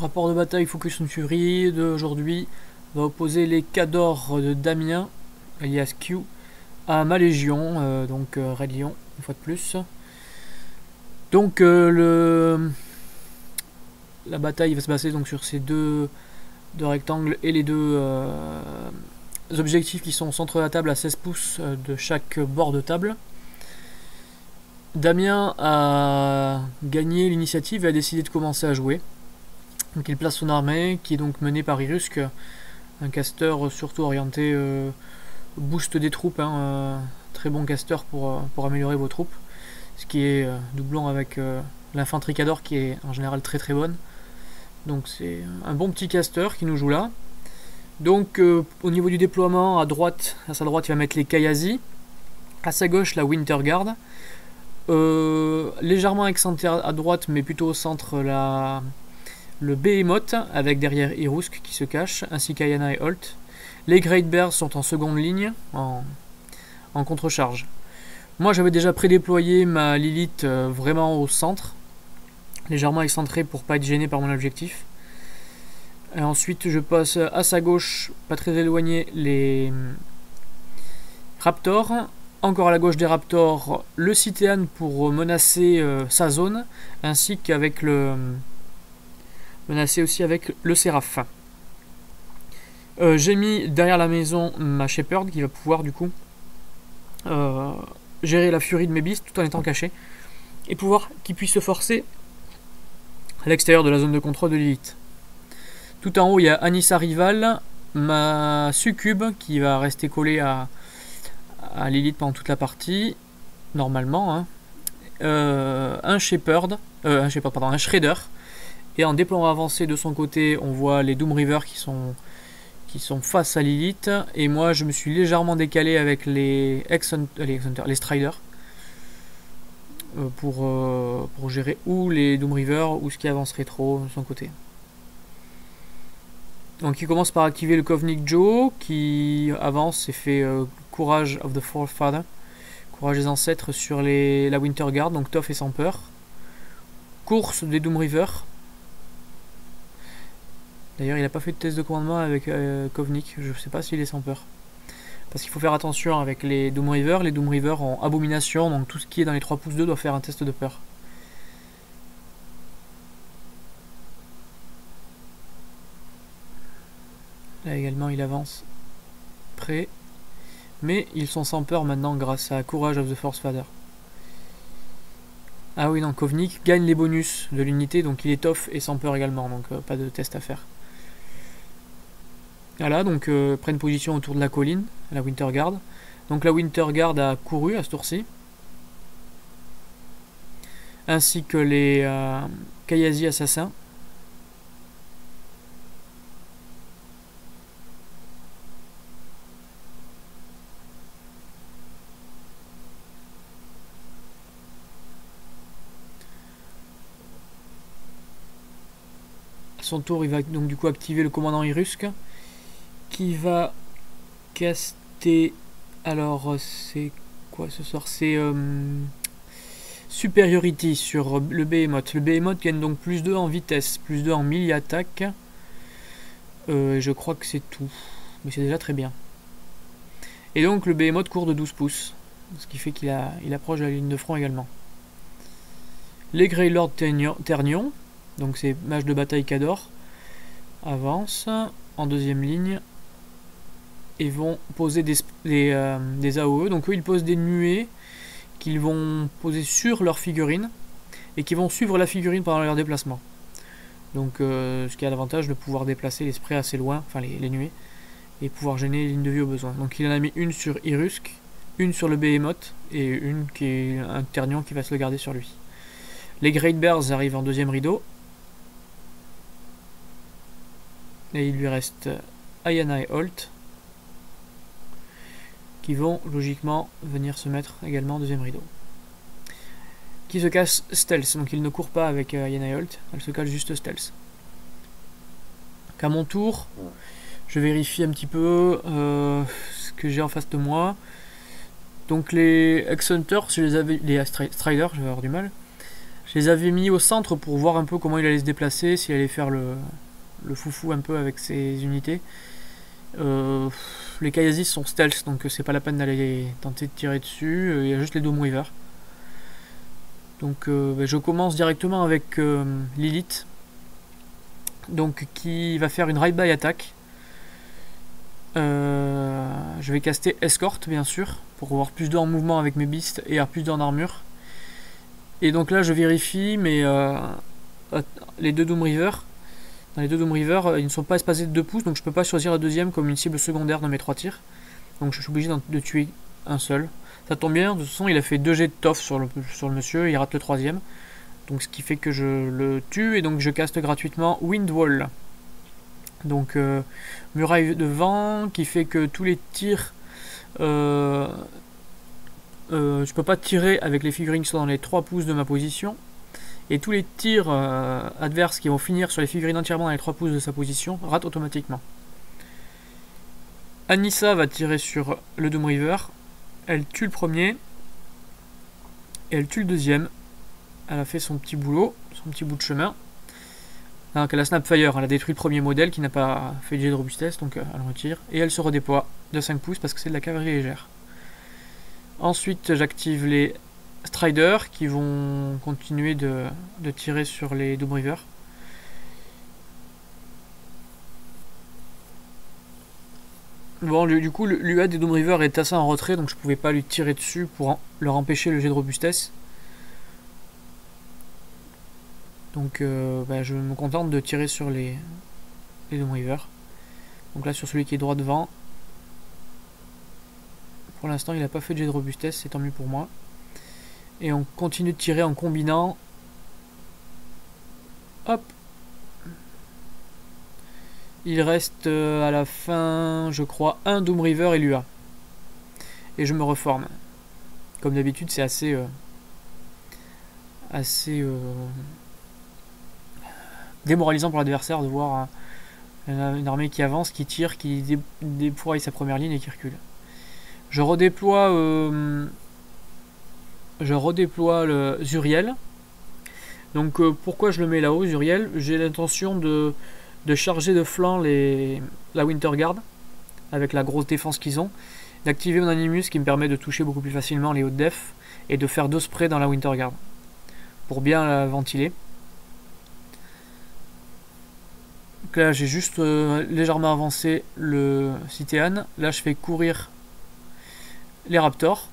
Rapport de bataille Focus on Fury d'aujourd'hui va opposer les Cadors de Damien, alias Q, à ma Légion, donc Red Lion, une fois de plus. Donc la bataille va se baser donc sur ces deux rectangles et les deux objectifs qui sont au centre de la table à 16 pouces de chaque bord de table. Damien a gagné l'initiative et a décidé de commencer à jouer. Donc il place son armée qui est donc menée par Irusk, un caster surtout orienté boost des troupes, très bon caster pour améliorer vos troupes, ce qui est doublon avec l'infanterie Cador qui est en général très très bonne. Donc c'est un bon petit caster qui nous joue là. Donc au niveau du déploiement, à sa droite il va mettre les Kayazi, à sa gauche la Winter Guard, légèrement excentré à droite mais plutôt au centre le Behemoth avec derrière Irusk qui se cache, ainsi qu'Ayana et Holt. Les Great Bears sont en seconde ligne, en contre-charge. Moi j'avais déjà prédéployé ma Lilith vraiment au centre, légèrement excentré pour pas être gêné par mon objectif. Et ensuite je passe à sa gauche, pas très éloigné, les Raptors. Encore à la gauche des Raptors, le Citean pour menacer sa zone, ainsi qu'avec menacer aussi avec le Séraph. J'ai mis derrière la maison ma Shepherd qui va pouvoir du coup gérer la furie de mes beasts tout en étant caché et pouvoir qu'il puisse se forcer à l'extérieur de la zone de contrôle de Lilith. Tout en haut il y a Anissa Rival, ma Succube qui va rester collée à Lilith pendant toute la partie normalement, un Shredder. Et en déploiement avancé de son côté, on voit les Doom Reaver qui sont face à Lilith. Et moi, je me suis légèrement décalé avec les Striders pour gérer ou les Doom Reaver ou ce qui avancerait trop de son côté. Donc il commence par activer le Kovnik Joe qui avance et fait Courage of the Forefather, Courage des ancêtres sur la Winter Guard, donc Toph et sans peur. Course des Doom Reaver. D'ailleurs, il n'a pas fait de test de commandement avec Kovnik, je ne sais pas s'il est sans peur. Parce qu'il faut faire attention avec les Doom Reaver. Les Doom Reaver ont Abomination, donc tout ce qui est dans les 3 pouces 2 doit faire un test de peur. Là également, il avance prêt. Mais ils sont sans peur maintenant grâce à Courage of the Forefather. Ah oui, non, Kovnik gagne les bonus de l'unité, donc il étoffe et sans peur également, donc pas de test à faire. Voilà, donc prennent position autour de la colline, la Winter Guard. Donc la Winter Guard a couru à ce tour-ci. Ainsi que les Kayazi assassins. À son tour, il va donc du coup activer le commandant Irusk qui va caster. Alors, c'est quoi ce sort? C'est Superiority sur le Behemoth. Le Behemoth gagne donc plus 2 en vitesse, plus 2 en melee attaque. Je crois que c'est tout, mais c'est déjà très bien. Et donc le Behemoth court de 12 pouces, ce qui fait qu'il approche de la ligne de front également. Les Greylord Ternion, donc c'est mage de bataille Cador, avancent en deuxième ligne et vont poser des AOE. Donc eux ils posent des nuées qu'ils vont poser sur leur figurine et qui vont suivre la figurine pendant leur déplacement. Donc ce qui a l'avantage de pouvoir déplacer les sprays assez loin, enfin les nuées, et pouvoir gêner les lignes de vue au besoin. Donc il en a mis une sur Irusk, une sur le Behemoth et une qui est un Ternion qui va se le garder sur lui. Les Great Bears arrivent en deuxième rideau. Et il lui reste Ayana et Holt qui vont logiquement venir se mettre également en deuxième rideau. Qui se cache stealth, donc il ne court pas avec Ayana et Holt, elle se cache juste stealth. Donc à mon tour, je vérifie un petit peu ce que j'ai en face de moi. Donc les X-Hunters, les Striders, je vais avoir du mal. Je les avais mis au centre pour voir un peu comment il allait se déplacer, s'il allait faire le foufou un peu avec ses unités. Les Kayazis sont stealth, donc c'est pas la peine d'aller tenter de tirer dessus. Il y a juste les Doomweaver. Donc je commence directement avec Lilith, donc qui va faire une ride-by attack. Je vais caster Escort bien sûr pour avoir plus 2 en mouvement avec mes beasts et avoir plus 2 en armure. Et donc là je vérifie, mais les deux Doomweaver, dans les deux Doomweaver, ils ne sont pas espacés de 2 pouces, donc je peux pas choisir la deuxième comme une cible secondaire dans mes 3 tirs. Donc je suis obligé de tuer un seul. Ça tombe bien, de toute façon il a fait 2 jets de toff sur le monsieur, et il rate le 3ème. Donc ce qui fait que je le tue, et donc je caste gratuitement Windwall. Donc muraille de vent qui fait que tous les tirs, je peux pas tirer avec les figurines qui sont dans les 3 pouces de ma position, et tous les tirs adverses qui vont finir sur les figurines entièrement dans les 3 pouces de sa position ratent automatiquement. Anissa va tirer sur le Doomweaver, elle tue le premier et elle tue le deuxième. Elle a fait son petit boulot, son petit bout de chemin. Donc elle a Snapfire, elle a détruit le premier modèle qui n'a pas fait de jet de robustesse, donc elle retire. Et elle se redéploie de 5 pouces parce que c'est de la cavalerie légère. Ensuite j'active les Striders qui vont continuer de tirer sur les Doomweaver. Bon, du coup l'UA des Doomweaver est assez en retrait, donc je pouvais pas lui tirer dessus pour leur empêcher le jet de robustesse. Donc je me contente de tirer sur les Doomweaver. Donc là sur celui qui est droit devant. Pour l'instant il n'a pas fait de jet de robustesse, c'est tant mieux pour moi. Et on continue de tirer en combinant. Hop. Il reste à la fin, je crois, un Doomweaver et l'UA. Et je me reforme. Comme d'habitude c'est assez démoralisant pour l'adversaire de voir une armée qui avance, qui tire, qui déploie sa première ligne et qui recule. Je redéploie le Zuriel. Donc pourquoi je le mets là-haut, Zuriel? J'ai l'intention de charger de flanc la Winter Guard avec la grosse défense qu'ils ont, d'activer mon Animus qui me permet de toucher beaucoup plus facilement les hautes def et de faire 2 sprays dans la Winter Guard pour bien la ventiler. Donc là j'ai juste légèrement avancé le Citéan. Là je fais courir les Raptors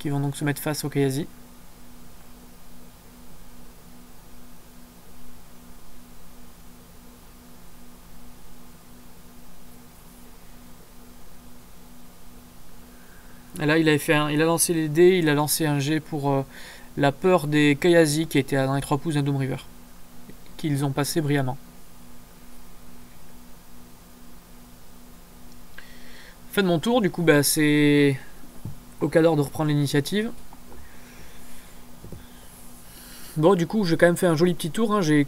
qui vont donc se mettre face au Kayazi. Et là il a lancé les dés, il a lancé un jet pour la peur des Kayazi qui étaient dans les 3 pouces d'un Doomweaver, qu'ils ont passé brillamment. Fin de mon tour, du coup c'est au Khador de reprendre l'initiative. Bon, du coup j'ai quand même fait un joli petit tour, hein. J'ai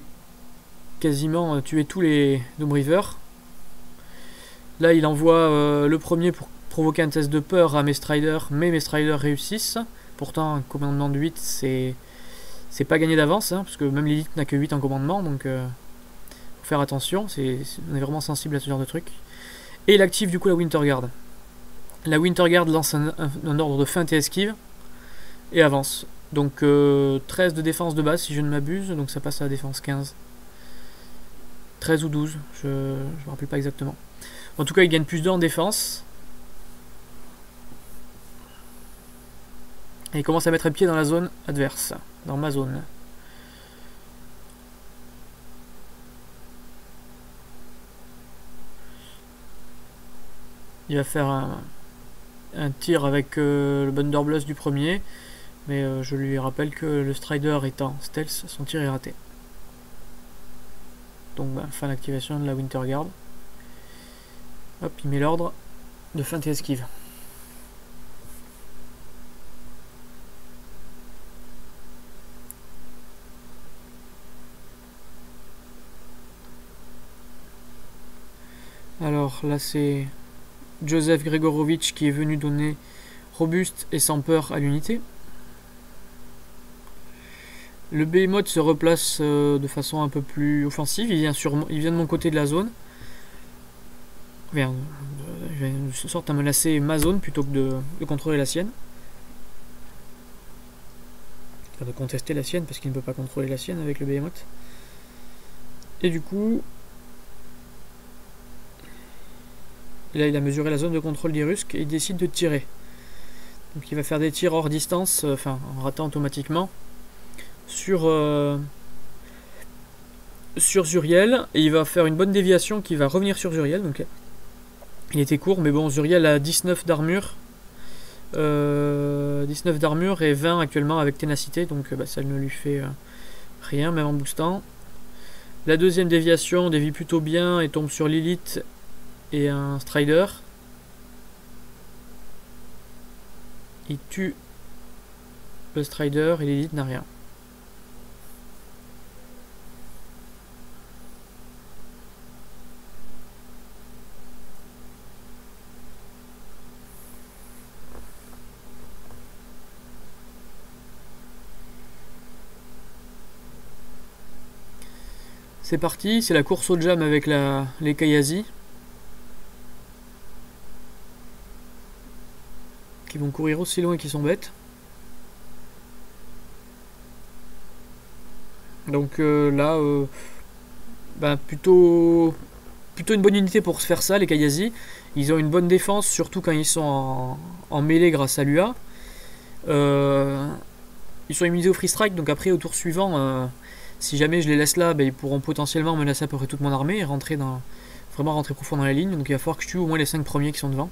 quasiment tué tous les Doomweaver. Là il envoie le premier pour provoquer un test de peur à mes Striders, mais mes Striders réussissent. Pourtant un commandement de 8 c'est pas gagné d'avance, hein, parce que même Lilith n'a que 8 en commandement, donc faut faire attention, on est vraiment sensible à ce genre de truc. Et il active du coup la Winter Guard. La Winter Guard lance un ordre de feinte et esquive et avance. Donc 13 de défense de base si je ne m'abuse, donc ça passe à la défense 15. 13 ou 12, je me rappelle pas exactement. En tout cas il gagne plus 2 en défense. Et il commence à mettre un pied dans la zone adverse, dans ma zone. Il va faire un tir avec le Blunderbuss du premier, mais je lui rappelle que le Strider étant stealth, son tir est raté. Donc fin d'activation de la Winter Guard. Hop, il met l'ordre de feinte et esquive. Alors là c'est Joseph Gregorovitch qui est venu donner robuste et sans peur à l'unité. Le Behemoth se replace de façon un peu plus offensive. Il vient de mon côté de la zone. Il vient de sorte à menacer ma zone plutôt que de contrôler la sienne. Enfin, de contester la sienne parce qu'il ne peut pas contrôler la sienne avec le Behemoth. Et du coup, là il a mesuré la zone de contrôle des Rusques et il décide de tirer. Donc il va faire des tirs hors distance, enfin en ratant automatiquement, sur Zuriel, et il va faire une bonne déviation qui va revenir sur Zuriel. Donc il était court, mais bon, Zuriel a 19 d'armure. 19 d'armure et 20 actuellement avec ténacité, donc ça ne lui fait rien, même en boostant. La deuxième déviation dévie plutôt bien et tombe sur Lilith et un Strider. Il tue le Strider et Lilith n'a rien. C'est parti, c'est la course au jam avec les Kayazi. Qui vont courir aussi loin qu'ils sont bêtes. Donc là, plutôt une bonne unité pour se faire ça, les Kayazi. Ils ont une bonne défense, surtout quand ils sont en mêlée grâce à l'UA. Ils sont immunisés au free strike, donc après au tour suivant, si jamais je les laisse là, ils pourront potentiellement menacer à peu près toute mon armée et vraiment rentrer profond dans la ligne. Donc il va falloir que je tue au moins les 5 premiers qui sont devant.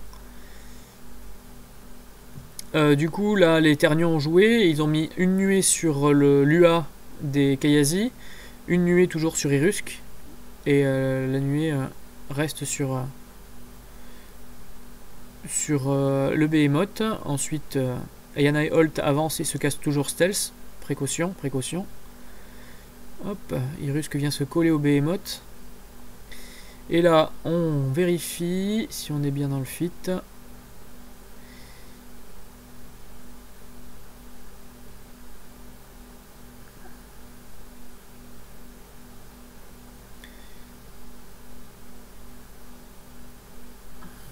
Du coup, là, les Ternions ont joué. Ils ont mis une nuée sur l'UA des Kayazi, une nuée toujours sur Irusk, et la nuée reste sur le Behemoth. Ensuite, Ayana et Holt avance et se casse toujours stealth. Précaution, précaution. Hop, Irusk vient se coller au Behemoth. Et là, on vérifie si on est bien dans le fit.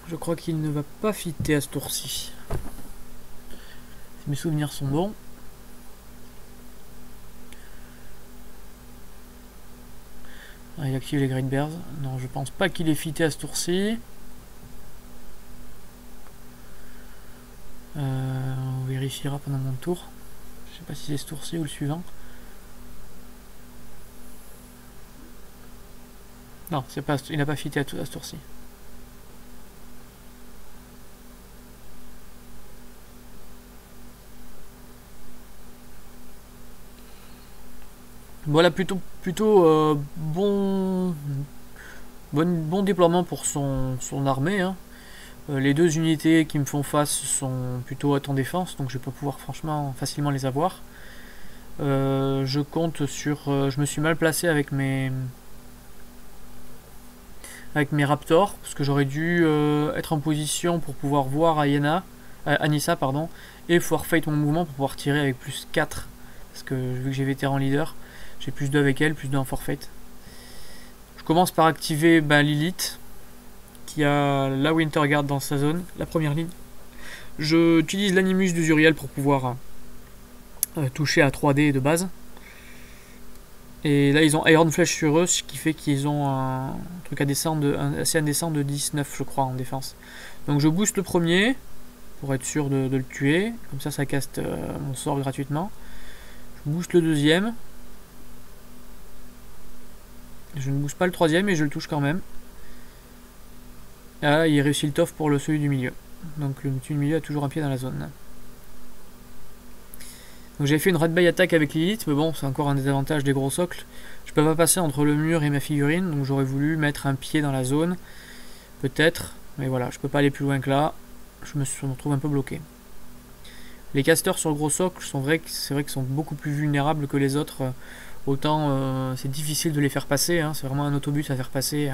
Je crois qu'il ne va pas fitter à ce tour-ci. Si mes souvenirs sont bons. Ah, il active les Great Bears. Non, je pense pas qu'il est fité à ce tour-ci. On vérifiera pendant mon tour. Je sais pas si c'est ce tour-ci ou le suivant. Non, c'est pas, il n'a pas fité à ce tour-ci. Voilà, plutôt bon déploiement pour son armée. Hein. Les deux unités qui me font face sont plutôt hautes en défense, donc je vais pas pouvoir franchement facilement les avoir. Je compte sur... je me suis mal placé avec mes Raptors, parce que j'aurais dû être en position pour pouvoir voir Anissa, pardon, et forfait mon mouvement pour pouvoir tirer avec plus 4, parce que vu que j'ai vétéran leader, j'ai plus 2 avec elle, plus 2 en forfait. Je commence par activer Lilith, qui a la Winter Guard dans sa zone, la première ligne. J'utilise l'animus du Zuriel pour pouvoir toucher à 3D de base. Et là ils ont Iron Flèche sur eux, ce qui fait qu'ils ont un truc à descendre, assez indécent de 19 je crois en défense. Donc je booste le premier, pour être sûr de le tuer, comme ça caste mon sort gratuitement. Je booste le deuxième. Je ne booste pas le troisième et je le touche quand même. Ah, il réussit le tof pour celui du milieu. Donc le du milieu a toujours un pied dans la zone. Donc j'avais fait une red by attack avec Lilith, mais bon, c'est encore un désavantage des gros socles. Je peux pas passer entre le mur et ma figurine, donc j'aurais voulu mettre un pied dans la zone. Peut-être, mais voilà, je peux pas aller plus loin que là. Je me retrouve un peu bloqué. Les casters sur gros socle c'est vrai qu'ils sont beaucoup plus vulnérables que les autres. Autant c'est difficile de les faire passer, hein, c'est vraiment un autobus à faire passer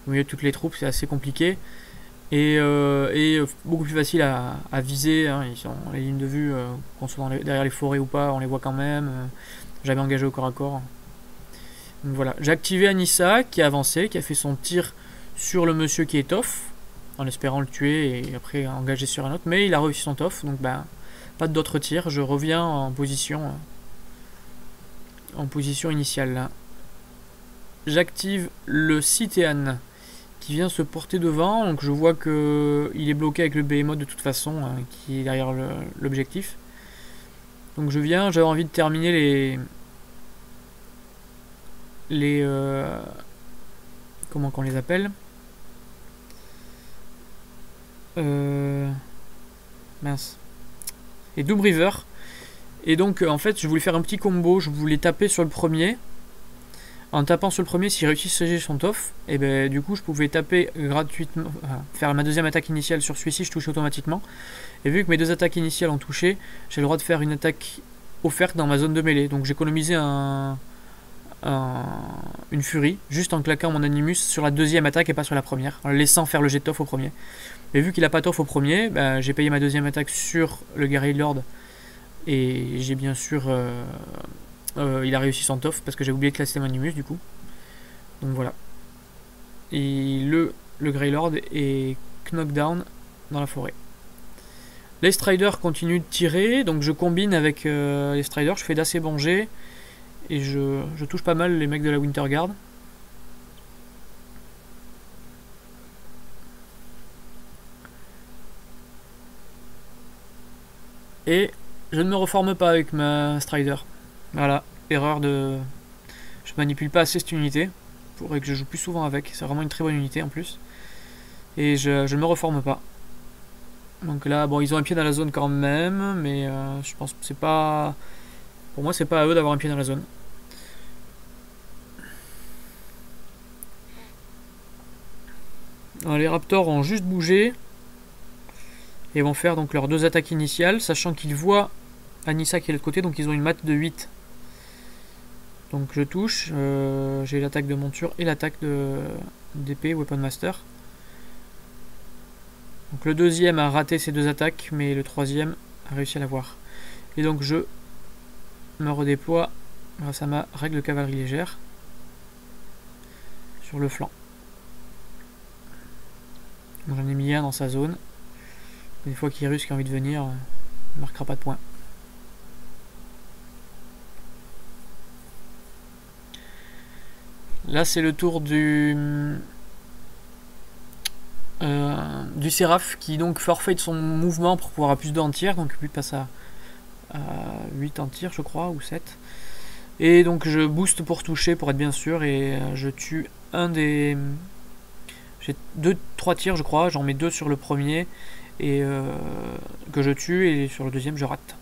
au milieu de toutes les troupes, c'est assez compliqué. Et beaucoup plus facile à viser, hein, les lignes de vue, qu'on soit derrière les forêts ou pas, on les voit quand même. Jamais engagé au corps à corps. Donc voilà, j'ai activé Anissa qui a avancé, qui a fait son tir sur le monsieur qui est off, en espérant le tuer et après engager sur un autre, mais il a réussi son off, donc ben pas d'autres tirs, je reviens en position initiale là. J'active le Citean qui vient se porter devant, donc je vois que il est bloqué avec le Behemoth de toute façon, qui est derrière l'objectif. Donc je viens, j'avais envie de terminer les comment qu'on les appelle, mince, les Doom River. Et donc en fait je voulais faire un petit combo, je voulais taper sur le premier. En tapant sur le premier, s'il réussissait son tof, et ben du coup je pouvais taper gratuitement, faire ma deuxième attaque initiale sur celui-ci, je touchais automatiquement. Et vu que mes deux attaques initiales ont touché, j'ai le droit de faire une attaque offerte dans ma zone de mêlée. Donc j'économisais une furie, juste en claquant mon animus sur la deuxième attaque et pas sur la première, en laissant faire le jet tof au premier. Et vu qu'il a pas tof au premier, ben, j'ai payé ma deuxième attaque sur le Guerrier Lord, et j'ai bien sûr... il a réussi son tof parce que j'ai oublié de classer mon animus du coup. Donc voilà. Et le Greylord est knockdown dans la forêt. Les Striders continuent de tirer, donc je combine avec les Striders, je fais d'assez bons jets et je touche pas mal les mecs de la Winterguard. Et je ne me reforme pas avec ma Strider. Voilà, erreur de... Je manipule pas assez cette unité. Faudrait que je joue plus souvent avec. C'est vraiment une très bonne unité en plus. Et je ne me reforme pas. Donc là, bon, ils ont un pied dans la zone quand même. Mais je pense que c'est pas... Pour moi, c'est pas à eux d'avoir un pied dans la zone. Alors, les Raptors ont juste bougé. Et vont faire donc leurs deux attaques initiales. Sachant qu'ils voient Anissa qui est de l'autre côté. Donc ils ont une mat de 8. Donc je touche, j'ai l'attaque de monture et l'attaque d'épée, Weapon Master. Donc le deuxième a raté ses deux attaques, mais le troisième a réussi à l'avoir. Et donc je me redéploie grâce à ma règle de cavalerie légère sur le flanc. J'en ai mis un dans sa zone. Une fois qu'il russe qui a envie de venir, il ne marquera pas de points. Là c'est le tour du Séraph qui donc forfait de son mouvement pour pouvoir avoir plus de en tir, donc lui passe à 8 en tir je crois, ou 7. Et donc je booste pour toucher pour être bien sûr, et je tue un des... J'ai 3 tirs je crois, j'en mets 2 sur le premier et que je tue, et sur le deuxième je rate.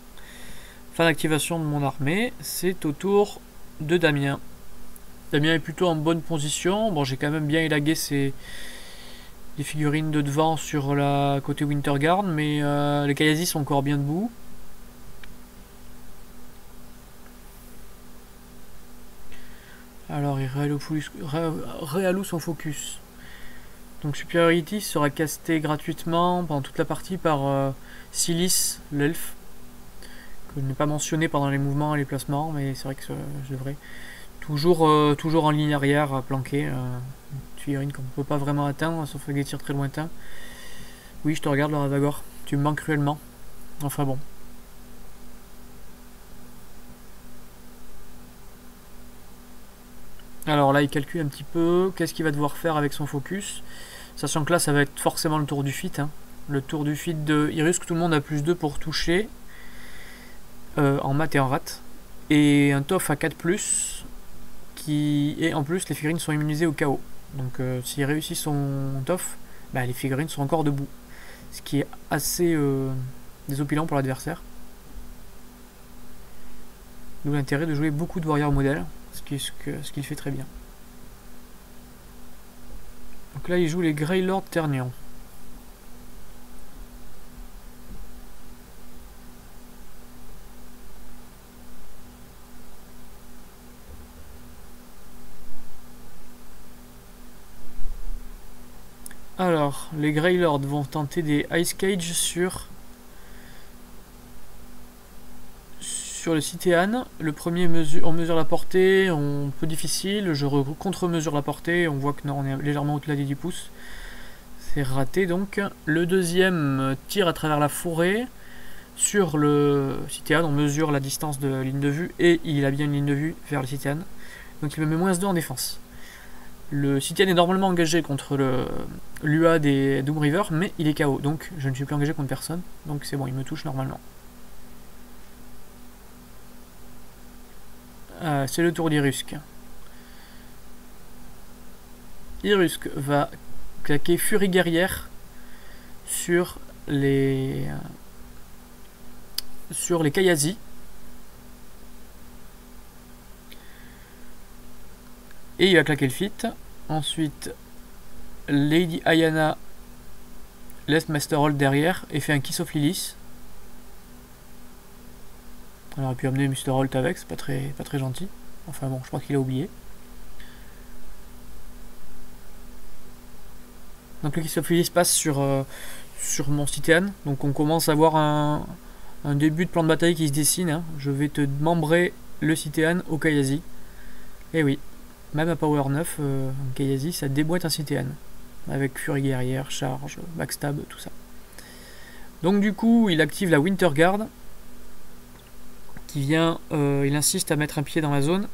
Fin d'activation de mon armée, c'est au tour de Damien. Damien est plutôt en bonne position. Bon, j'ai quand même bien élagué les figurines de devant sur la côté Winterguard, mais les Kayasi sont encore bien debout. Alors il réalloue son focus. Donc Superiority sera casté gratuitement pendant toute la partie par Silis, l'elfe, que je n'ai pas mentionné pendant les mouvements et les placements, mais c'est vrai que je devrais. Toujours en ligne arrière, planqué. Une figurine qu'on ne peut pas vraiment atteindre, sauf avec des tirs très lointains. Oui, je te regarde, le Ravagor. Tu me manques cruellement. Enfin bon. Alors là, il calcule un petit peu qu'est-ce qu'il va devoir faire avec son focus. Sachant que là, ça va être forcément le tour du feat. Hein. Le tour du feat de Irus, que tout le monde a plus 2 pour toucher. En mat et en rat. Et un tof à 4+. Et en plus les figurines sont immunisées au chaos, donc s'il réussit son tof, bah, les figurines sont encore debout, ce qui est assez désopilant pour l'adversaire, d'où l'intérêt de jouer beaucoup de warrior modèles, ce qu'il fait très bien. Donc là il joue les Greylord Ternion. Alors, les Greylords vont tenter des Ice Cage sur sur le Citean. Le premier, on mesure la portée, un peu difficile. Je contre-mesure la portée, on voit que non, on est légèrement au-delà des 10 pouces. C'est raté donc. Le deuxième tire à travers la forêt. Sur le Citean, on mesure la distance de ligne de vue et il a bien une ligne de vue vers le Citean. Donc il me met -2 en défense. Le Citean est normalement engagé contre l'UA des Doom River, mais il est KO, donc je ne suis plus engagé contre personne. Donc c'est bon, il me touche normalement. C'est le tour d'Irusk. Irusk va claquer Furie guerrière sur les Kayazi. Et il va claquer le fit. Ensuite, Lady Ayana laisse Master Hold derrière et fait un Kiss of Lilith. On aurait pu amener Mr. Holt avec, c'est pas très gentil. Enfin bon, je crois qu'il a oublié. Donc le Kiss of Lilith passe sur mon Citean. Donc on commence à avoir un début de plan de bataille qui se dessine. Hein. Je vais te membrer le Citean au Kayazi. Et oui, même à Power 9, un Kayazi, ça déboîte un Citean. Avec Furie guerrière, charge, backstab, tout ça. Donc du coup, il active la Winter Guard. Qui vient, il insiste à mettre un pied dans la zone.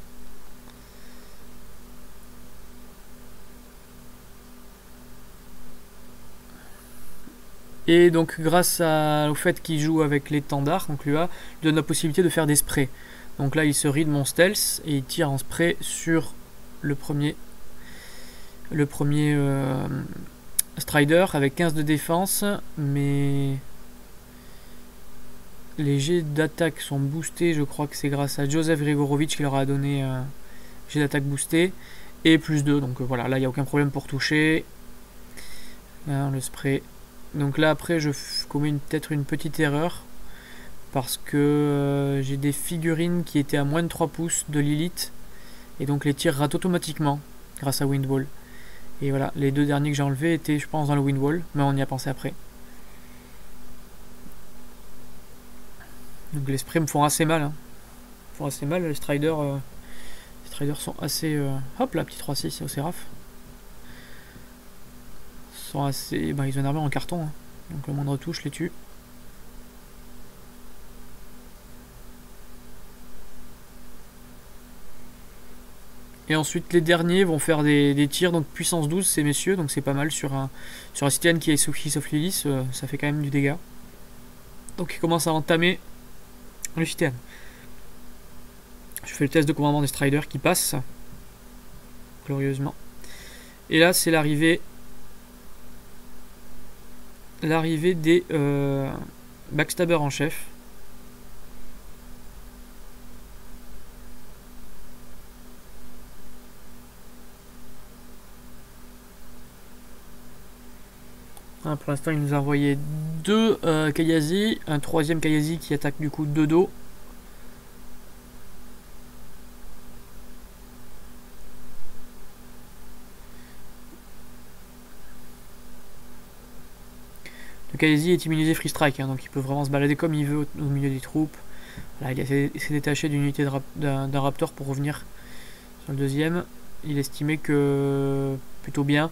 Et donc grâce au fait qu'il joue avec l'étendard, donc l'UA, il donne la possibilité de faire des sprays. Donc là il se rit de mon stealth et il tire en spray sur le premier Strider avec 15 de défense, mais les jets d'attaque sont boostés, je crois que c'est grâce à Joseph Grigorovic qui leur a donné un jet d'attaque boosté, et +2, donc voilà, là il n'y a aucun problème pour toucher. Là, le spray. Donc là après je commets peut-être une petite erreur, parce que j'ai des figurines qui étaient à moins de 3 pouces de Lilith, et donc les tirs ratent automatiquement, grâce à Windwall. Et voilà, les deux derniers que j'ai enlevés étaient je pense dans le Windwall, mais on y a pensé après. Donc les sprays me font assez mal. Hein. Ils font assez mal. Les Striders sont assez... hop là, petit 3-6 au Séraph. Sont assez... Bah, ils ont une armure en carton. Hein. Donc le moindre touche les tue. Et ensuite les derniers vont faire des tirs. Donc puissance 12 ces messieurs. Donc c'est pas mal sur un Citean qui est sous Kiss of Lilith. Ça fait quand même du dégât. Donc il commence à entamer le Citean. Je fais le test de commandement des Striders qui passe glorieusement. Et là c'est l'arrivée des backstabbers en chef. Hein, pour l'instant il nous a envoyé 2 Kayazi, un troisième Kayazi qui attaque du coup de dos. Le Kayazi est immunisé Free Strike, hein, donc il peut vraiment se balader comme il veut au milieu des troupes. Voilà, il s'est détaché d'une unité d'un Raptor pour revenir sur le deuxième. Il estimait que plutôt bien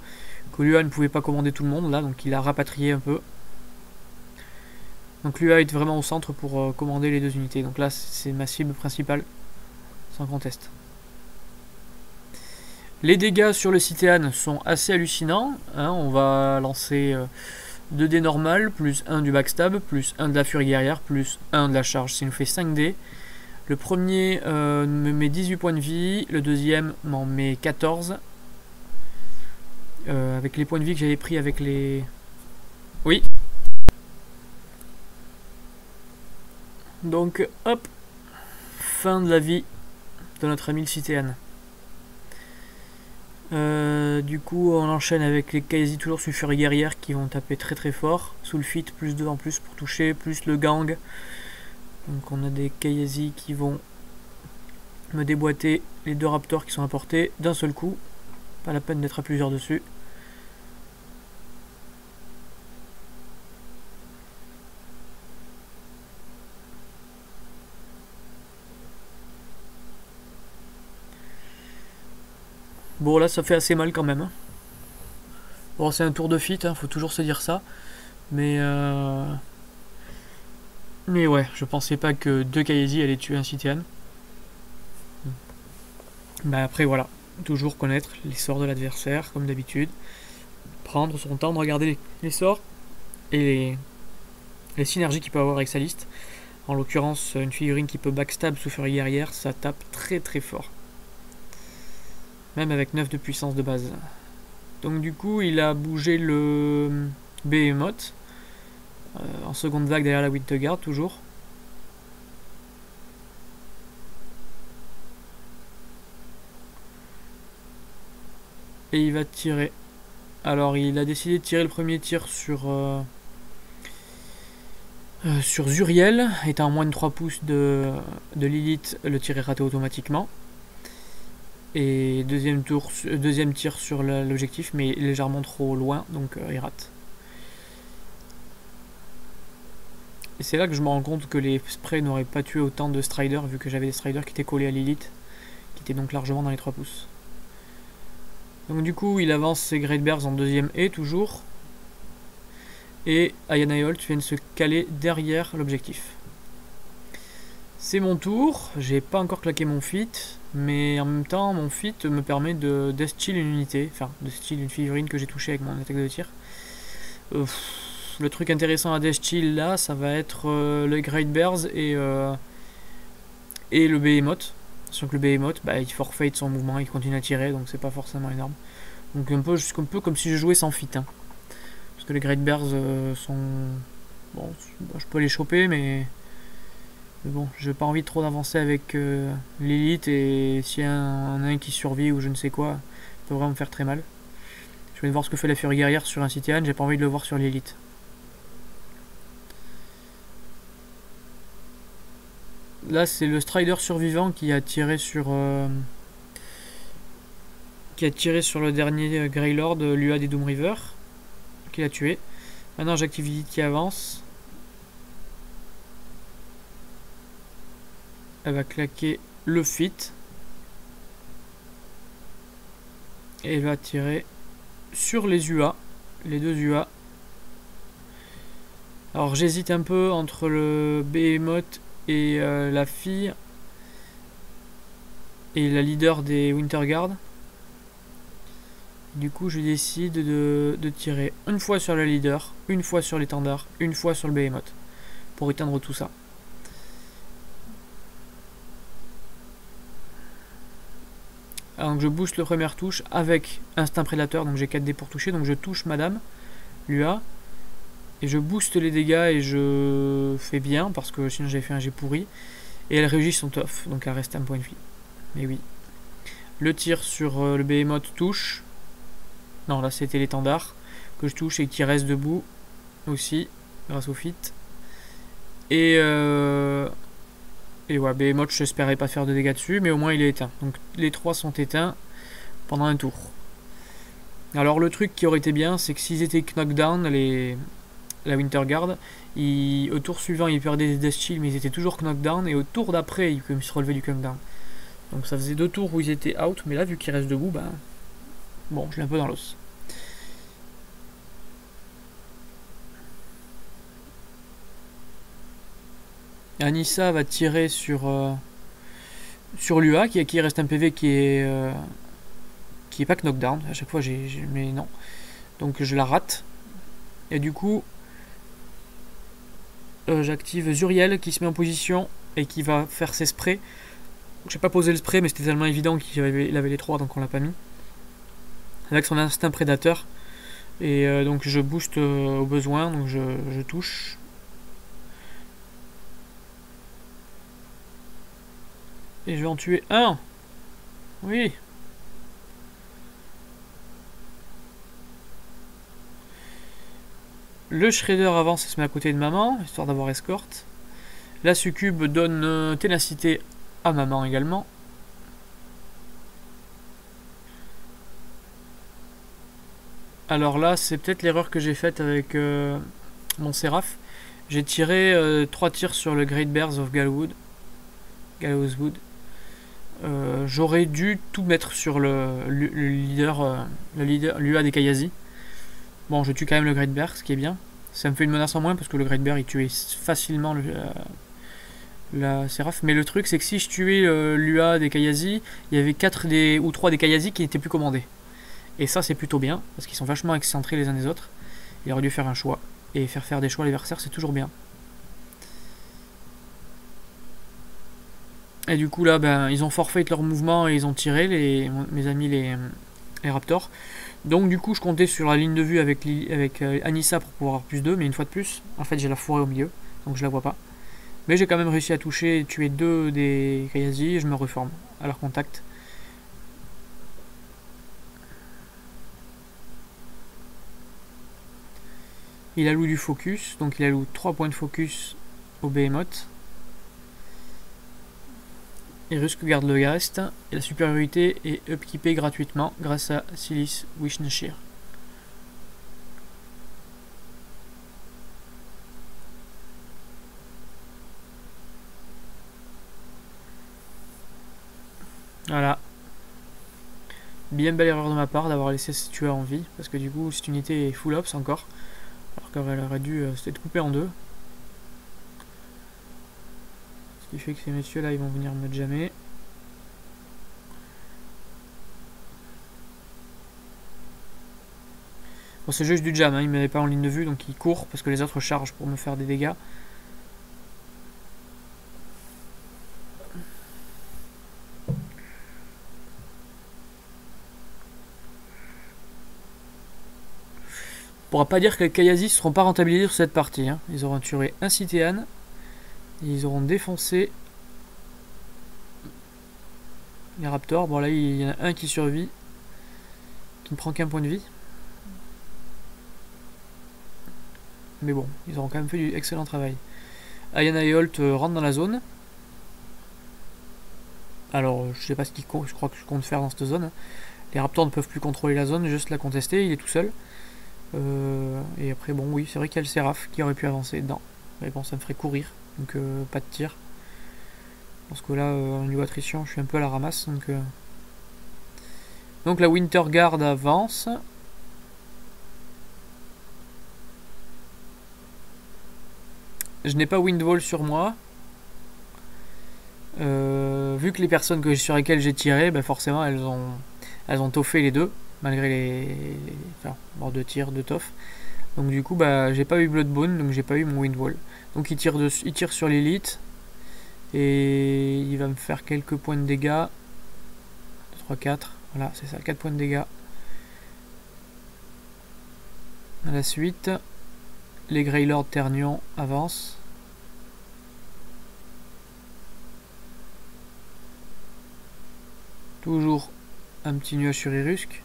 que l'UA ne pouvait pas commander tout le monde là, donc il a rapatrié un peu. Donc l'UA est vraiment au centre pour commander les deux unités. Donc là c'est ma cible principale, sans conteste. Les dégâts sur le Citean sont assez hallucinants. Hein, on va lancer 2 dés normales, plus 1 du backstab, plus 1 de la furie guerrière, plus 1 de la charge. Ça nous fait 5 dés. Le premier me met 18 points de vie, le deuxième m'en met 14. Avec les points de vie que j'avais pris avec les... Oui. Donc, hop. Fin de la vie de notre ami le Citean. Du coup, on enchaîne avec les Kayazi toujours sous furie guerrière qui vont taper très très fort. Sous le fit, plus 2 en plus pour toucher, plus le gang. Donc on a des Kayazi qui vont me déboîter les 2 Raptors qui sont apportés d'un seul coup. Pas la peine d'être à plusieurs dessus. Bon, là, ça fait assez mal quand même. Hein. Bon, c'est un tour de fit, hein, faut toujours se dire ça. Mais ouais, je pensais pas que 2 Kaezi allaient tuer un Citian. Bah après, voilà. Toujours connaître les sorts de l'adversaire, comme d'habitude. Prendre son temps de regarder les sorts et les synergies qu'il peut avoir avec sa liste. En l'occurrence, une figurine qui peut backstab sous furie guerrière, ça tape très très fort. Même avec 9 de puissance de base. Donc du coup, il a bougé le Behemoth. En seconde vague derrière la Winterguard, toujours. Et il va tirer. Alors, il a décidé de tirer le premier tir sur Zuriel. Étant à moins de 3 pouces de Lilith, le tir est raté automatiquement. Et deuxième tir sur l'objectif, mais légèrement trop loin, donc il rate. Et c'est là que je me rends compte que les sprays n'auraient pas tué autant de Striders, vu que j'avais des Striders qui étaient collés à Lilith, qui étaient donc largement dans les 3 pouces. Donc du coup, il avance ses Great Bears en deuxième et toujours. Et Ayana et Holt viennent se caler derrière l'objectif. C'est mon tour, j'ai pas encore claqué mon fit, mais en même temps, mon fit me permet de death chill une unité, enfin, de steal une figurine que j'ai touchée avec mon attaque de tir. Le truc intéressant à death chill là, ça va être le Great Bears et le Behemoth. Sachant que le Behemoth, bah, il forfeit son mouvement, il continue à tirer, donc c'est pas forcément énorme. Donc un peu comme si je jouais sans fit. Hein. Parce que les Great Bears sont... Bon, je peux les choper, mais bon, j'ai pas envie trop d'avancer avec l'élite, et s'il y a un qui survit ou je ne sais quoi, ça peut vraiment me faire très mal. Je vais voir ce que fait la Furie Guerrière sur un Citian, j'ai pas envie de le voir sur l'élite. Là, c'est le Strider survivant qui a tiré sur le dernier Greylord, Lua des Doom River, qui l'a tué. Maintenant, j'active l'élite qui avance. Elle va claquer le fit. Et elle va tirer sur les UA, les deux UA. Alors j'hésite un peu entre le Behemoth et la fille et la leader des Winterguard. Du coup je décide de tirer une fois sur la leader, une fois sur l'étendard, une fois sur le Behemoth pour éteindre tout ça. Alors je booste le première touche avec instinct prédateur, donc j'ai 4 dés pour toucher, donc je touche madame Lua et je booste les dégâts et je fais bien parce que sinon j'avais fait un jet pourri, et elle réagit son tough, donc elle reste un point de vie. Mais oui, le tir sur le Behemoth touche. Non, là c'était l'étendard que je touche et qui reste debout aussi grâce au fit. Et ouais, Behemoth, j'espérais pas faire de dégâts dessus, mais au moins il est éteint. Donc les 3 sont éteints pendant un tour. Alors le truc qui aurait été bien, c'est que s'ils étaient knockdown, la Winterguard, au tour suivant ils perdaient des death shield, mais ils étaient toujours knockdown, et au tour d'après ils pouvaient se relever du knockdown. Donc ça faisait 2 tours où ils étaient out, mais là vu qu'ils restent debout, ben bon, je l'ai un peu dans l'os. Anissa va tirer sur Lua, qui reste un PV qui est pas knockdown. À chaque fois, mais non. Donc je la rate. Et du coup, j'active Zuriel qui se met en position et qui va faire ses sprays. J'ai pas posé le spray, mais c'était tellement évident qu'il avait les 3, donc on l'a pas mis. Avec son instinct prédateur. Et donc je booste au besoin, donc je touche. Et je vais en tuer un. Oui. Le Shredder avance et se met à côté de maman, histoire d'avoir escorte. La succube donne ténacité à maman également. Alors là, c'est peut-être l'erreur que j'ai faite avec mon Séraph. J'ai tiré 3 tirs sur le Great Bears of Gallowswood. j'aurais dû tout mettre sur le leader, l'UA des Kayazi. Bon, je tue quand même le Great Bear, ce qui est bien. Ça me fait une menace en moins parce que le Great Bear il tuait facilement la Séraph. Mais le truc c'est que si je tuais l'UA des Kayazi, il y avait 4 ou 3 des Kayazi qui n'étaient plus commandés. Et ça c'est plutôt bien parce qu'ils sont vachement excentrés les uns des autres. Il aurait dû faire un choix. Et faire des choix à l'adversaire c'est toujours bien. Et du coup là ben, ils ont forfait leur mouvement et ils ont tiré mes amis les Raptors. Donc du coup je comptais sur la ligne de vue avec Anissa pour pouvoir avoir plus 2, mais une fois de plus, en fait j'ai la forêt au milieu, donc je la vois pas. Mais j'ai quand même réussi à toucher et tuer 2 des Kayazi et je me reforme à leur contact. Il alloue du focus, donc il alloue 3 points de focus au Behemoth. Et Rusk garde le reste, et la supériorité est upkeepée gratuitement grâce à Silis Wishnashir. Voilà. Bien belle erreur de ma part d'avoir laissé ce tueur en vie, parce que du coup cette unité est full ops encore, alors qu'elle aurait dû s'être coupée en 2. Ce qui fait que ces messieurs là ils vont venir me jammer. Bon, c'est juste du jam, hein. Il ne m'avait pas en ligne de vue donc il court parce que les autres chargent pour me faire des dégâts. On pourra pas dire que les Kayazi ne seront pas rentabilisés sur cette partie. Hein. Ils auront tué un Citéan. Ils auront défoncé les Raptors. Bon là il y en a un qui survit. Qui ne prend qu'un point de vie. Mais bon, ils auront quand même fait du excellent travail. Ayana et Holt rentrent dans la zone. Alors je sais pas ce qu'ils comptent, je crois que je compte faire dans cette zone. Les Raptors ne peuvent plus contrôler la zone, juste la contester, il est tout seul. Et après bon oui, c'est vrai qu'il y a le Séraph qui aurait pu avancer dedans. Mais bon ça me ferait courir, donc pas de tir. Parce que là, au niveau attrition, je suis un peu à la ramasse. Donc la Winter Guard avance. Je n'ai pas Windwall sur moi. Vu que les personnes sur lesquelles j'ai tiré, bah forcément elles ont toffé les deux, malgré enfin, mort de tir, de toff. Donc du coup, bah j'ai pas eu Bloodbone, donc j'ai pas eu mon Windwall. Donc il tire sur l'élite. Et il va me faire quelques points de dégâts. 3, 4. Voilà, c'est ça, 4 points de dégâts. À la suite, les Greylord Ternion avancent. Toujours un petit nuage sur Irusk.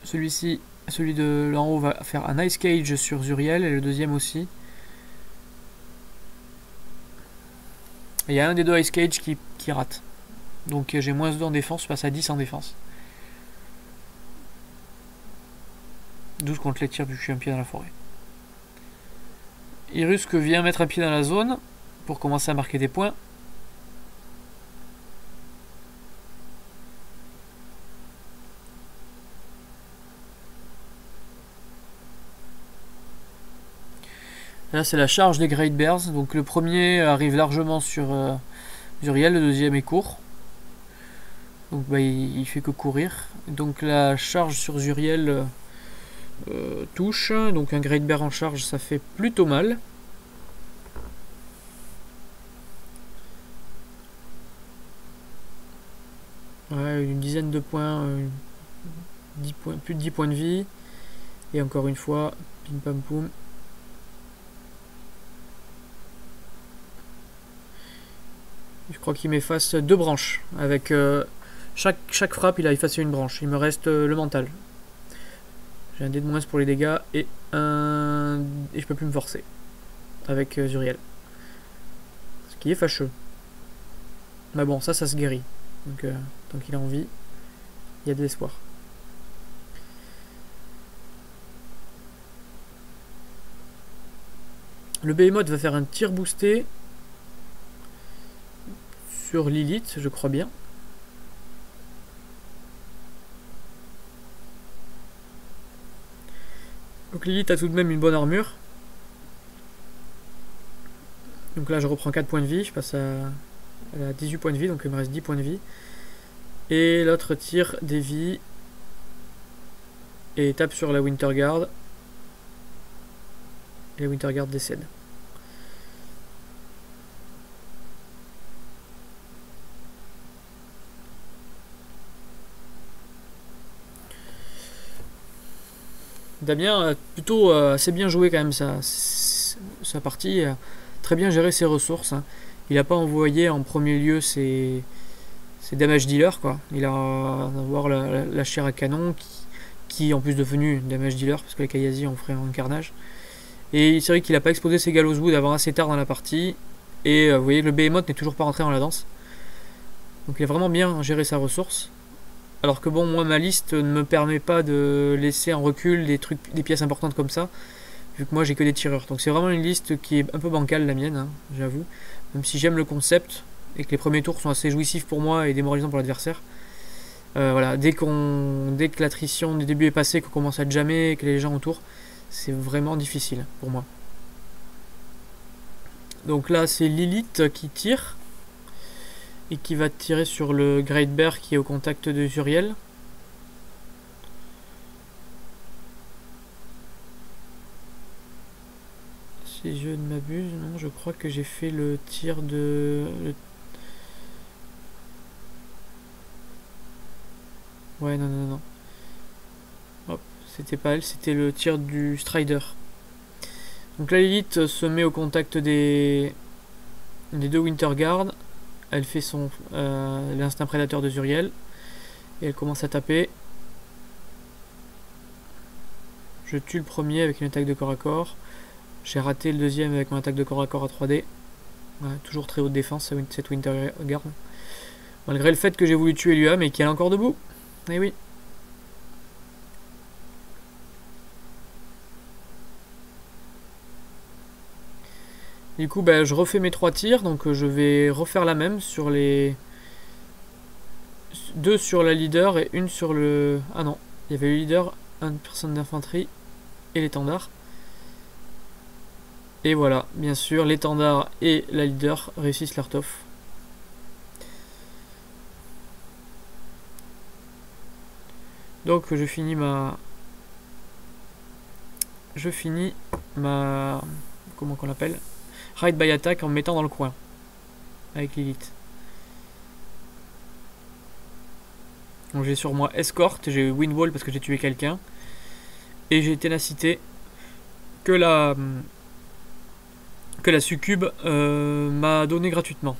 Celui-ci, celui de l'en haut, va faire un Ice Cage sur Zuriel et le deuxième aussi. Il y a un des deux Ice Cage qui rate. Donc j'ai moins 2 en défense, je passe à 10 en défense. 12 contre les tirs vu que je suis un pied dans la forêt. Irusk vient mettre un pied dans la zone pour commencer à marquer des points. Là c'est la charge des Great Bears. Donc le premier arrive largement sur Zuriel, le deuxième est court. Donc bah, il fait que courir. Donc la charge sur Zuriel touche. Donc un Great Bear en charge ça fait plutôt mal. Ouais, une dizaine de points, 10 points, plus de 10 points de vie. Et encore une fois, pim pam poum. Je crois qu'il m'efface 2 branches. Avec chaque frappe, il a effacé une branche. Il me reste le mental. J'ai un dé de moins pour les dégâts et et je peux plus me forcer avec Zuriel. Ce qui est fâcheux. Mais bon, ça se guérit. Donc tant qu'il a envie, il y a de l'espoir. Le Behemoth va faire un tir boosté sur Lilith, je crois bien. Donc Lilith a tout de même une bonne armure. Donc là je reprends 4 points de vie, je passe à 18 points de vie, donc il me reste 10 points de vie. Et l'autre tire des vies et tape sur la Winterguard. Et la Winterguard décède. Damien a plutôt assez bien joué quand même sa partie, très bien géré ses ressources. Hein. Il n'a pas envoyé en premier lieu ses damage dealers, quoi. Il a d'abord la chair à canon qui en plus devenu damage dealer parce que les Kayazi ont fait un carnage. Et c'est vrai qu'il n'a pas exposé ses Gallows Wood avant assez tard dans la partie. Et vous voyez que le Behemoth n'est toujours pas rentré dans la danse. Donc il a vraiment bien géré sa ressource. Alors que bon, moi ma liste ne me permet pas de laisser en recul des pièces importantes comme ça, vu que moi j'ai que des tireurs. Donc c'est vraiment une liste qui est un peu bancale la mienne, hein, j'avoue. Même si j'aime le concept et que les premiers tours sont assez jouissifs pour moi et démoralisants pour l'adversaire. Voilà, dès que l'attrition du début est passée, qu'on commence à jammer, que les gens autour, c'est vraiment difficile pour moi. Donc là c'est Lilith qui tire. Et qui va tirer sur le Great Bear qui est au contact de Zuriel. Si je ne m'abuse, non, je crois que j'ai fait le tir de... Ouais, non. Hop, c'était pas elle, c'était le tir du Strider. Donc la Lilith se met au contact des deux Winterguard. Elle fait l'instinct prédateur de Zuriel. Et elle commence à taper. Je tue le premier avec une attaque de corps à corps. J'ai raté le deuxième avec mon attaque de corps à corps à 3D. Ouais, toujours très haute défense cette Winterguard. Malgré le fait que j'ai voulu tuer Lua, mais qu'elle est encore debout. Eh oui. Du coup, je refais mes 3 tirs, donc je vais refaire la même sur les... 2 sur la leader et une sur le... Ah non, il y avait le leader, une personne d'infanterie et l'étendard. Et voilà, bien sûr, l'étendard et la leader réussissent leur tof. Donc je finis ma... Comment qu'on l'appelle? Ride by attack en me mettant dans le coin. Avec Lilith. Donc j'ai sur moi escorte, j'ai windwall parce que j'ai tué quelqu'un. Et j'ai ténacité que la succube m'a donné gratuitement.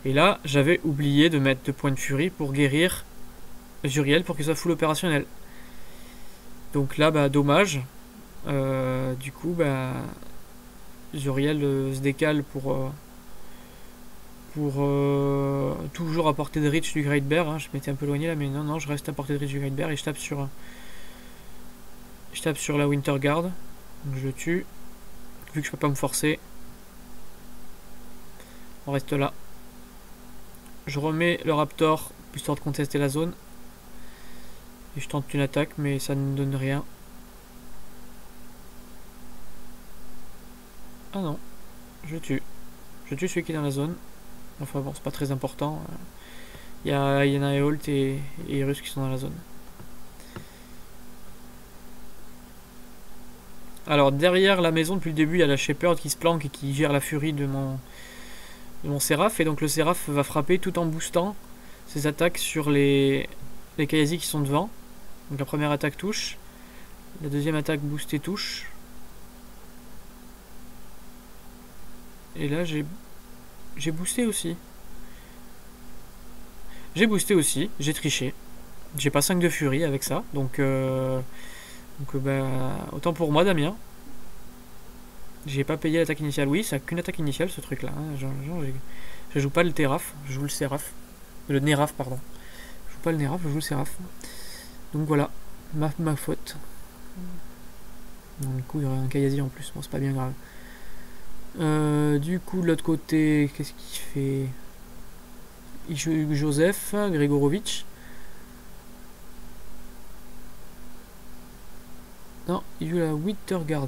Et là, j'avais oublié de mettre 2 points de furie pour guérir Zuriel pour qu'il soit full opérationnel. Donc là, dommage. Du coup, Zuriel se décale pour toujours à portée de reach du Great Bear. Hein. Je m'étais un peu éloigné là, mais non, je reste à portée de reach du Great Bear et je tape sur la Winterguard. Donc je le tue. Vu que je peux pas me forcer, on reste là. Je remets le Raptor, histoire de contester la zone. Et je tente une attaque, mais ça ne donne rien. Ah non, je tue. Je tue celui qui est dans la zone. Enfin bon, c'est pas très important. Il y a Yana et Holt et Irus qui sont dans la zone. Alors derrière la maison depuis le début, il y a la Shepherd qui se planque et qui gère la furie de mon Séraph. Et donc le Séraph va frapper tout en boostant ses attaques sur les Kayazi qui sont devant. Donc la première attaque touche. La deuxième attaque boost et touche. Et là j'ai boosté aussi. J'ai triché. J'ai pas 5 de furie avec ça. Donc autant pour moi Damien. J'ai pas payé l'attaque initiale. Oui, ça a qu'une attaque initiale ce truc là. Hein. Je joue pas le Teraph, je joue le Séraph. Le Neraph, pardon. Je joue pas le Neraph, je joue le Séraph. Donc voilà, ma faute. Du coup, il y aurait un Kayazi en plus, bon, c'est pas bien grave. Du coup, de l'autre côté, qu'est-ce qu'il fait? Joseph Grigorovic. Non, il joue la Winterguard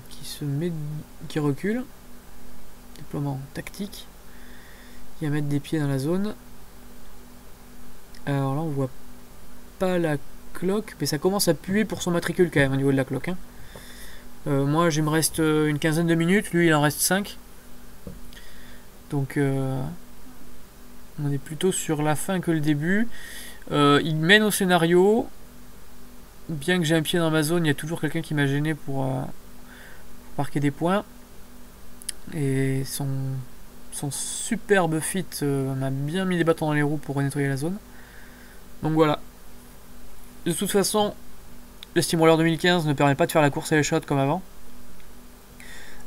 qui recule. Déploiement tactique. Il va mettre des pieds dans la zone. Alors là, on voit pas la cloque, mais ça commence à puer pour son matricule quand même au niveau de la cloque. Hein. Moi, il me reste une quinzaine de minutes, lui il en reste 5. Donc, on est plutôt sur la fin que le début. Il mène au scénario. Bien que j'ai un pied dans ma zone, il y a toujours quelqu'un qui m'a gêné pour marquer des points. Et son superbe fit m'a bien mis des bâtons dans les roues pour nettoyer la zone. Donc voilà. De toute façon, le Steamroller 2015 ne permet pas de faire la course à l'échot comme avant.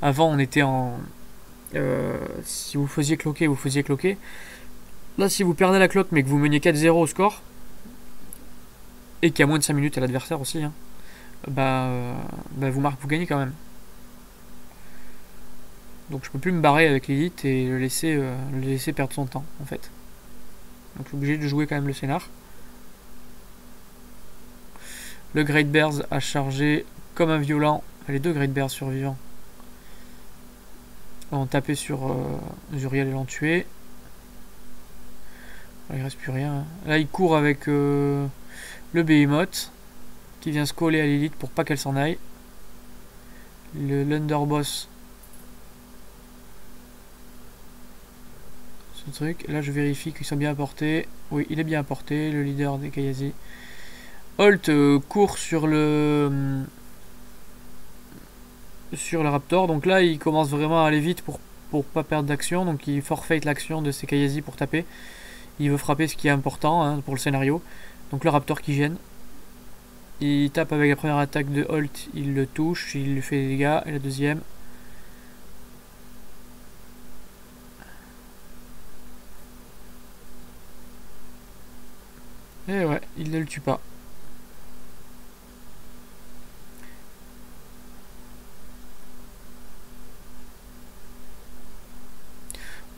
Avant, on était en... si vous faisiez cloquer, vous faisiez cloquer. Là, si vous perdez la cloque mais que vous meniez 4-0 au score, et qu'il y a moins de 5 minutes à l'adversaire aussi, hein, vous gagnez quand même. Donc je peux plus me barrer avec l'élite et le laisser perdre son temps en fait. Donc je suis obligé de jouer quand même le scénar. Le Great Bears a chargé comme un violent. Les deux Great Bears survivants ont tapé sur Zuriel et l'ont tué. Il reste plus rien. Là il court avec le Behemoth qui vient se coller à l'élite pour pas qu'elle s'en aille. L'Underboss. Ce truc. Là je vérifie qu'ils sont bien apportés. Oui, il est bien apporté, le leader des Kayazi. Holt court sur le Raptor, donc là il commence vraiment à aller vite pour pas perdre d'action, donc il forfait l'action de ses Kayazi pour taper. Il veut frapper, ce qui est important hein, pour le scénario. Donc le Raptor qui gêne. Il tape avec la première attaque de Holt, il le touche, il lui fait des dégâts, et la deuxième. Et ouais, il ne le tue pas.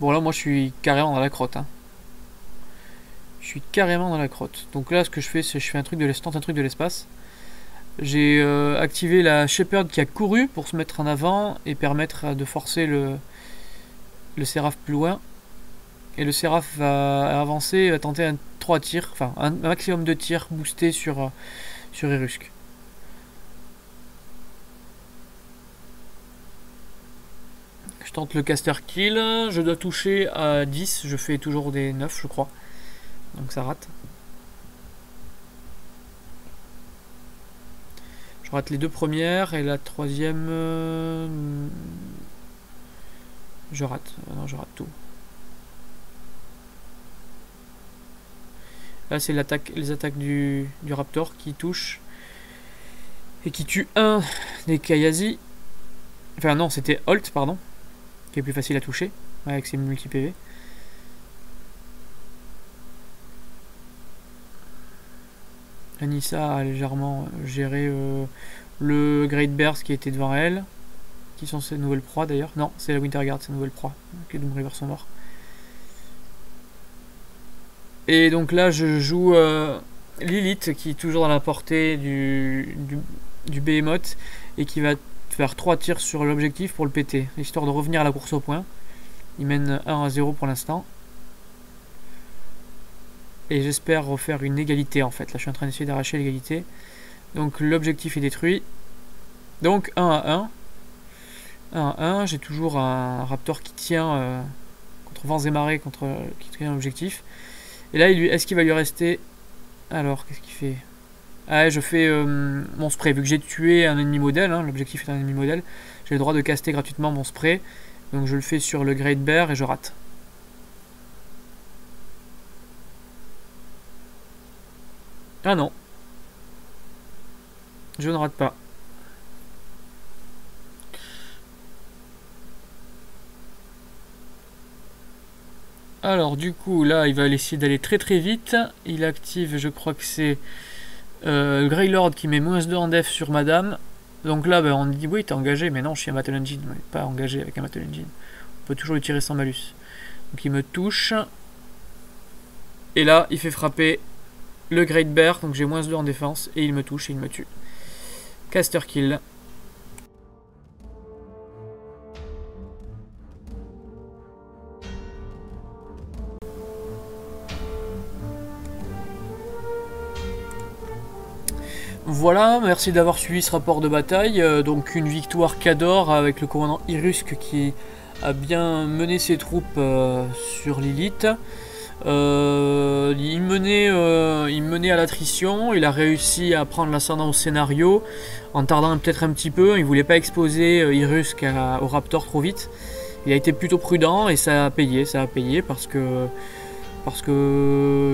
Bon là moi je suis carrément dans la crotte. Hein. Je suis carrément dans la crotte. Donc là ce que je fais c'est je fais un truc de l'espace. J'ai activé la Shepherd qui a couru pour se mettre en avant et permettre de forcer le Séraph plus loin. Et le Séraph va avancer, va tenter un 3 tirs, enfin un maximum de tirs boostés sur Erusk. Je tente le caster kill, je dois toucher à 10, je fais toujours des 9 je crois. Donc ça rate. Je rate les deux premières et la troisième... je rate. Non, je rate tout. Là c'est les attaques du Raptor qui touchent et qui tue un des Kayazi. Enfin non, c'était Holt, pardon. Qui est plus facile à toucher avec ses multi-PV. Anissa a légèrement géré le Great Bears qui était devant elle. Qui sont ses nouvelles proies d'ailleurs. Non, c'est la Winterguard, ses nouvelles proies. Les Doom River sont morts. Et donc là, je joue Lilith qui est toujours dans la portée du Behemoth et qui va faire 3 tirs sur l'objectif pour le péter, histoire de revenir à la course au point. Il mène 1-0 pour l'instant. Et j'espère refaire une égalité en fait. Là je suis en train d'essayer d'arracher l'égalité. Donc l'objectif est détruit. Donc 1-1. 1-1. J'ai toujours un Raptor qui tient contre vents et marées, qui tient l'objectif. Et là est-ce qu'il va lui rester... Alors qu'est-ce qu'il fait? Ah, je fais mon spray. Vu que j'ai tué un ennemi modèle, hein, l'objectif est un ennemi modèle, j'ai le droit de caster gratuitement mon spray. Donc je le fais sur le Great Bear et je rate. Ah non. Je ne rate pas. Alors du coup là il va essayer d'aller très très vite. Il active, je crois que c'est Greylord qui met -2 en def sur madame. Donc là on dit oui t'es engagé, mais non je suis un Battle Engine, mais pas engagé avec un Battle Engine. On peut toujours le tirer sans malus. Donc il me touche. Et là, il fait frapper le Great Bear, donc j'ai -2 en défense, et il me touche et il me tue. Caster kill. Voilà, merci d'avoir suivi ce rapport de bataille. Donc une victoire Khador avec le commandant Irusk qui a bien mené ses troupes sur Lilith. Il menait à l'attrition, il a réussi à prendre l'ascendant au scénario en tardant peut-être un petit peu. Il voulait pas exposer Irusk au Raptor trop vite. Il a été plutôt prudent et ça a payé parce que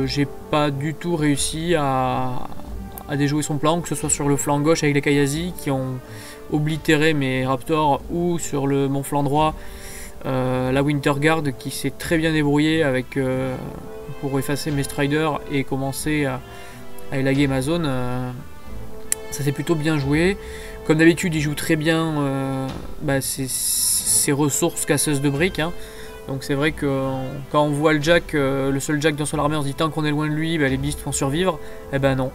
j'ai pas du tout réussi à déjouer son plan, que ce soit sur le flanc gauche avec les Kayasi qui ont oblitéré mes Raptors, ou sur mon flanc droit la Winterguard qui s'est très bien débrouillée pour effacer mes Striders et commencer à élaguer ma zone. Ça s'est plutôt bien joué. Comme d'habitude, il joue très bien ses ressources casseuses de briques. Hein. Donc c'est vrai que quand on voit le Jack, le seul Jack dans son armée, on se dit tant qu'on est loin de lui, les beasts vont survivre. Eh ben non.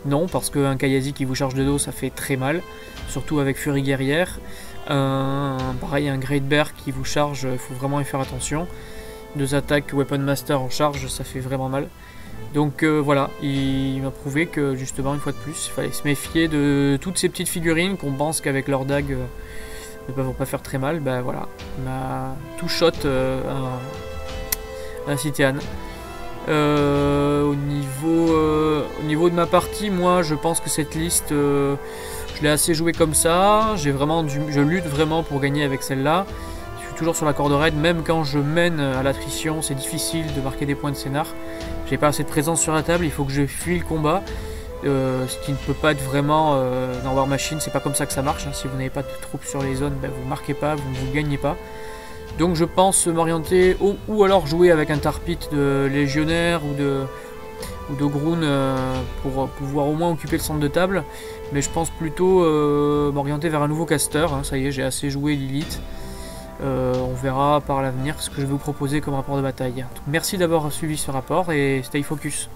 Non, parce qu'un Kayasi qui vous charge de dos, ça fait très mal. Surtout avec Furie guerrière. Pareil, un Great Bear qui vous charge, il faut vraiment y faire attention. 2 attaques Weapon Master en charge, ça fait vraiment mal. Donc voilà, il m'a prouvé que justement, une fois de plus, il fallait se méfier de toutes ces petites figurines qu'on pense qu'avec leur dague ne peuvent pas faire très mal. Ben voilà, il m'a tout shot un Citian. Au niveau de ma partie, moi je pense que cette liste je l'ai assez jouée comme ça. Je lutte vraiment pour gagner avec celle-là. Je suis toujours sur la corde raide, même quand je mène à l'attrition, c'est difficile de marquer des points de scénar. J'ai pas assez de présence sur la table, il faut que je fuis le combat. Ce qui ne peut pas être vraiment dans War Machine, c'est pas comme ça que ça marche. Hein. Si vous n'avez pas de troupes sur les zones, ben, vous marquez pas, vous ne gagnez pas. Donc je pense m'orienter ou alors jouer avec un Tarpit de légionnaire ou de Groon pour pouvoir au moins occuper le centre de table. Mais je pense plutôt m'orienter vers un nouveau caster. Hein. Ça y est, j'ai assez joué Lilith. On verra par l'avenir ce que je vais vous proposer comme rapport de bataille. Donc, merci d'avoir suivi ce rapport et stay focus.